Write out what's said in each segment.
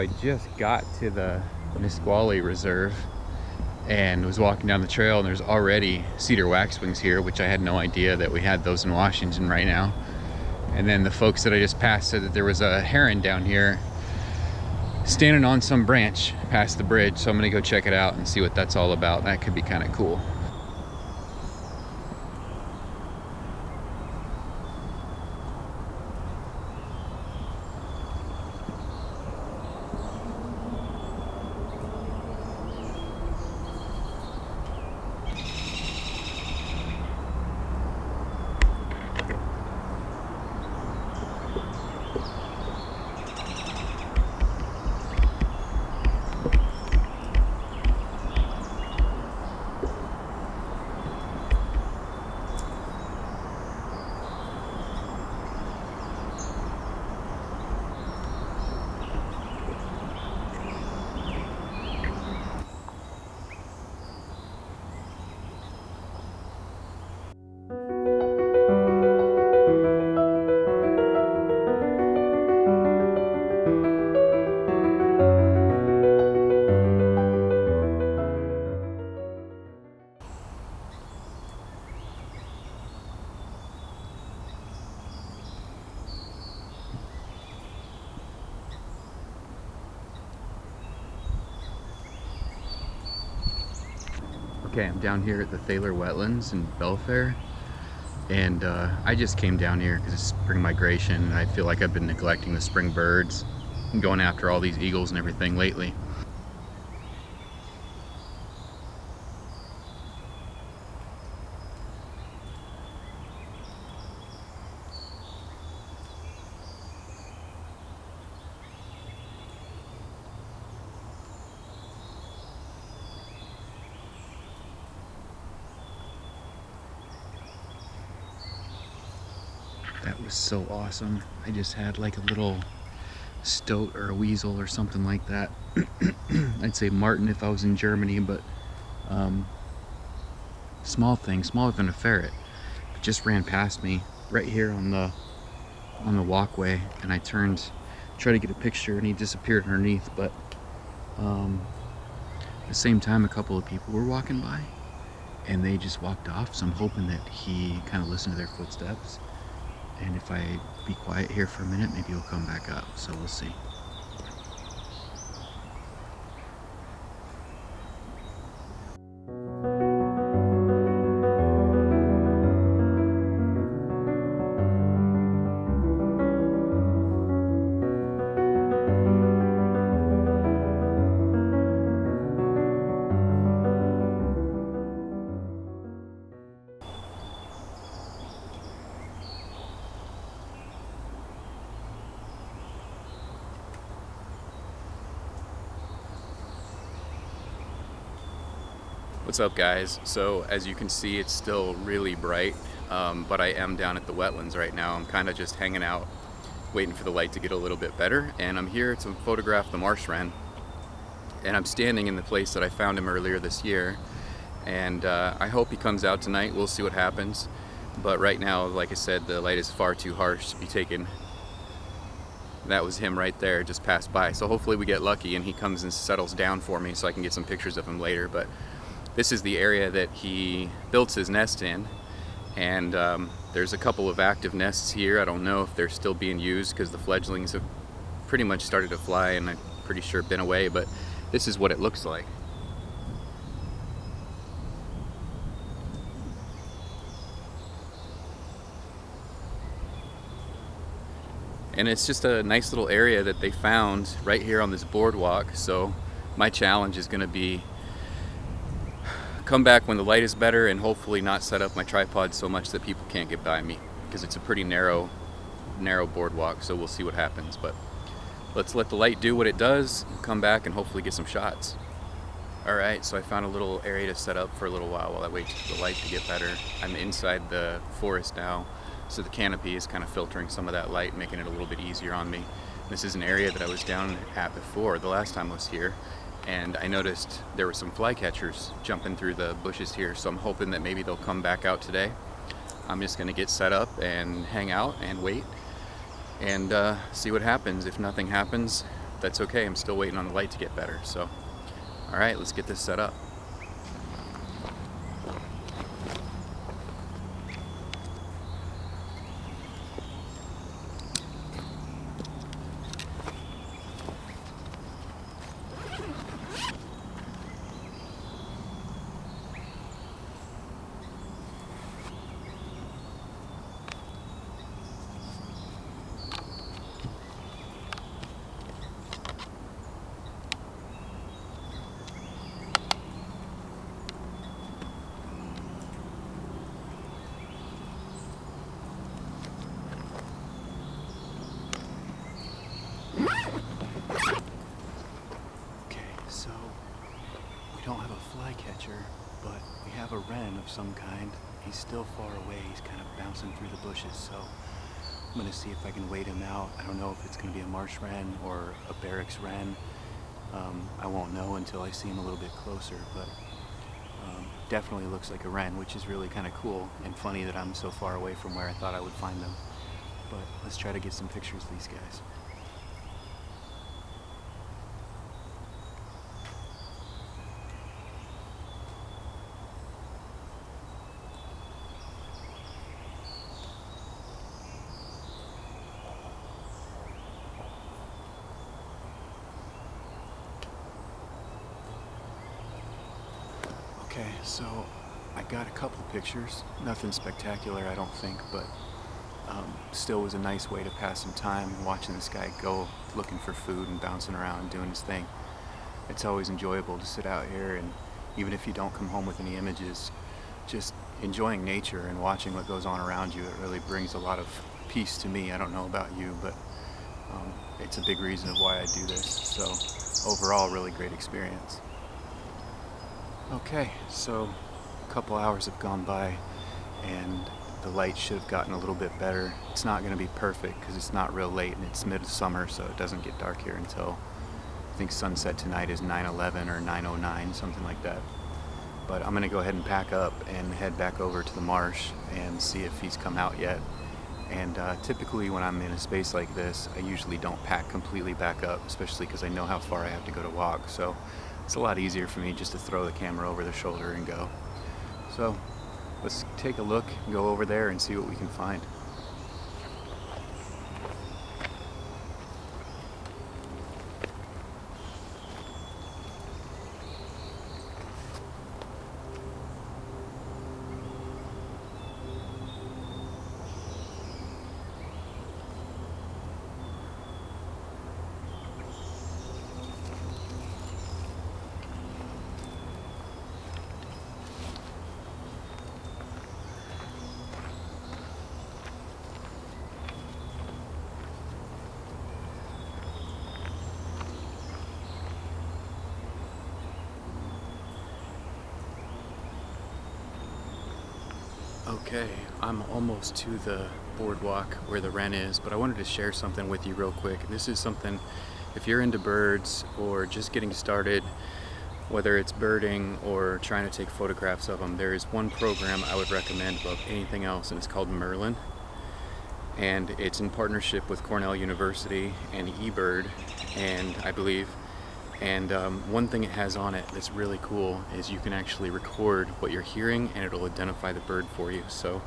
I just got to the Nisqually Reserve and was walking down the trail, and there's already cedar waxwings here, which I had no idea that we had those in Washington right now. And then the folks that I just passed said that there was a heron down here standing on some branch past the bridge, so I'm gonna go check it out and see what that's all about. That could be kind of cool. Okay, I'm down here at the Thaler Wetlands in Belfair, and I just came down here because it's spring migration, and I feel like I've been neglecting the spring birds and going after all these eagles and everything lately. That was so awesome. I just had like a little stoat or a weasel or something like that. I'd say marten if I was in Germany, but small thing, smaller than a ferret. It just ran past me right here on the walkway, and I turned, tried to get a picture, and he disappeared underneath. But at the same time, a couple of people were walking by, and they just walked off. So I'm hoping that he kind of listened to their footsteps. And if I be quiet here for a minute, maybe he'll come back up. So we'll see. What's up, guys? So as you can see, it's still really bright, but I am down at the wetlands right now. I'm kind of just hanging out, waiting for the light to get a little bit better, and I'm here to photograph the marsh wren. And I'm standing in the place that I found him earlier this year, and I hope he comes out tonight. We'll see what happens, but right now, like I said, the light is far too harsh to be taken. That was him right there, just passed by. So hopefully we get lucky and he comes and settles down for me so I can get some pictures of him later. But this is the area that he built his nest in, and there's a couple of active nests here. I don't know if they're still being used because the fledglings have pretty much started to fly, and I'm pretty sure been away, but this is what it looks like. And it's just a nice little area that they found right here on this boardwalk. So my challenge is going to be come back when the light is better and hopefully not set up my tripod so much that people can't get by me, because it's a pretty narrow boardwalk. So we'll see what happens, but let's let the light do what it does, come back and hopefully get some shots. All right, so I found a little area to set up for a little while I wait for the light to get better. I'm inside the forest now, so the canopy is kind of filtering some of that light, making it a little bit easier on me. This is an area that I was down at before, the last time I was here, and I noticed there were some flycatchers jumping through the bushes here, so I'm hoping that maybe they'll come back out today. I'm just gonna get set up and hang out and wait and see what happens. If nothing happens, that's okay. I'm still waiting on the light to get better. So, all right, let's get this set up. So, we don't have a flycatcher, but we have a wren of some kind. He's still far away. He's kind of bouncing through the bushes, so I'm gonna see if I can wait him out. I don't know if it's gonna be a marsh wren or a barracks wren. I won't know until I see him a little bit closer, but definitely looks like a wren, which is really kind of cool and funny that I'm so far away from where I thought I would find them. But let's try to get some pictures of these guys. Okay, so I got a couple pictures. Nothing spectacular, I don't think, but still was a nice way to pass some time watching this guy go looking for food and bouncing around and doing his thing. It's always enjoyable to sit out here, and even if you don't come home with any images, just enjoying nature and watching what goes on around you, it really brings a lot of peace to me. I don't know about you, but it's a big reason of why I do this. So overall, really great experience. Okay, so a couple hours have gone by and the light should have gotten a little bit better. It's not going to be perfect because it's not real late and it's midsummer, so it doesn't get dark here until I think sunset tonight is 9:11 or 9:09, something like that. But I'm going to go ahead and pack up and head back over to the marsh and see if he's come out yet. And typically when I'm in a space like this, I usually don't pack completely back up, especially because I know how far I have to go to walk. So it's a lot easier for me just to throw the camera over the shoulder and go. So let's take a look, go over there and see what we can find. Okay, I'm almost to the boardwalk where the wren is, but I wanted to share something with you real quick. This is something, if you're into birds or just getting started, whether it's birding or trying to take photographs of them, there is one program I would recommend above anything else, and it's called Merlin. And it's in partnership with Cornell University and eBird, and I believe. And one thing it has on it that's really cool is you can actually record what you're hearing and it'll identify the bird for you. So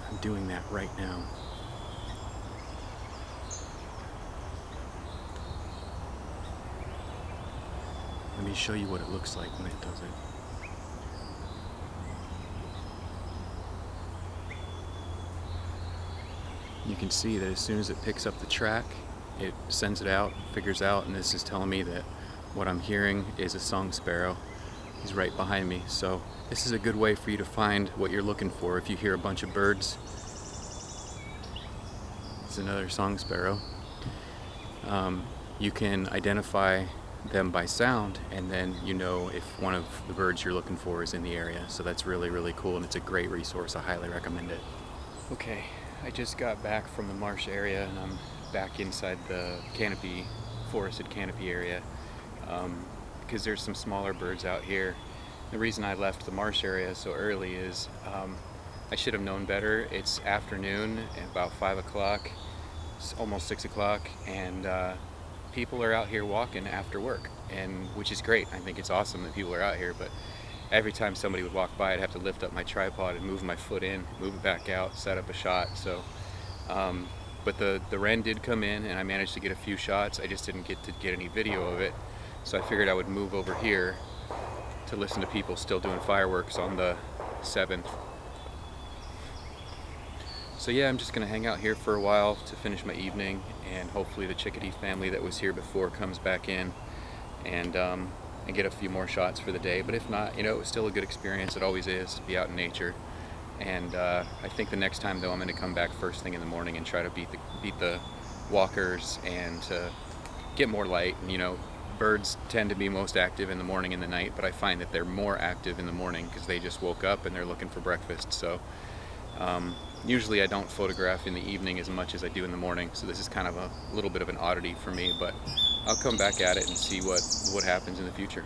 I'm doing that right now. Let me show you what it looks like when it does it. You can see that as soon as it picks up the track, it sends it out, figures out, and this is telling me that what I'm hearing is a song sparrow. He's right behind me. So this is a good way for you to find what you're looking for. If you hear a bunch of birds, it's another song sparrow. You can identify them by sound, and then you know if one of the birds you're looking for is in the area. So that's really, really cool, and it's a great resource. I highly recommend it. Okay, I just got back from the marsh area, and I'm back inside the canopy, forested canopy area, because there's some smaller birds out here. The reason I left the marsh area so early is I should have known better. It's afternoon, about 5 o'clock, it's almost 6 o'clock, and people are out here walking after work, and which is great. I think it's awesome that people are out here, but every time somebody would walk by, I'd have to lift up my tripod and move my foot in, move it back out, set up a shot. So, but the wren did come in, and I managed to get a few shots. I just didn't get to get any video of it, so I figured I would move over here to listen to people still doing fireworks on the 7th. So yeah, I'm just gonna hang out here for a while to finish my evening, and hopefully the chickadee family that was here before comes back in, and get a few more shots for the day. But if not, you know, it was still a good experience. It always is to be out in nature. And I think the next time though, I'm gonna come back first thing in the morning and try to beat the walkers and to get more light. And, you know, birds tend to be most active in the morning and the night, but I find that they're more active in the morning because they just woke up and they're looking for breakfast. So usually I don't photograph in the evening as much as I do in the morning, so this is kind of a little bit of an oddity for me, but I'll come back at it and see what happens in the future.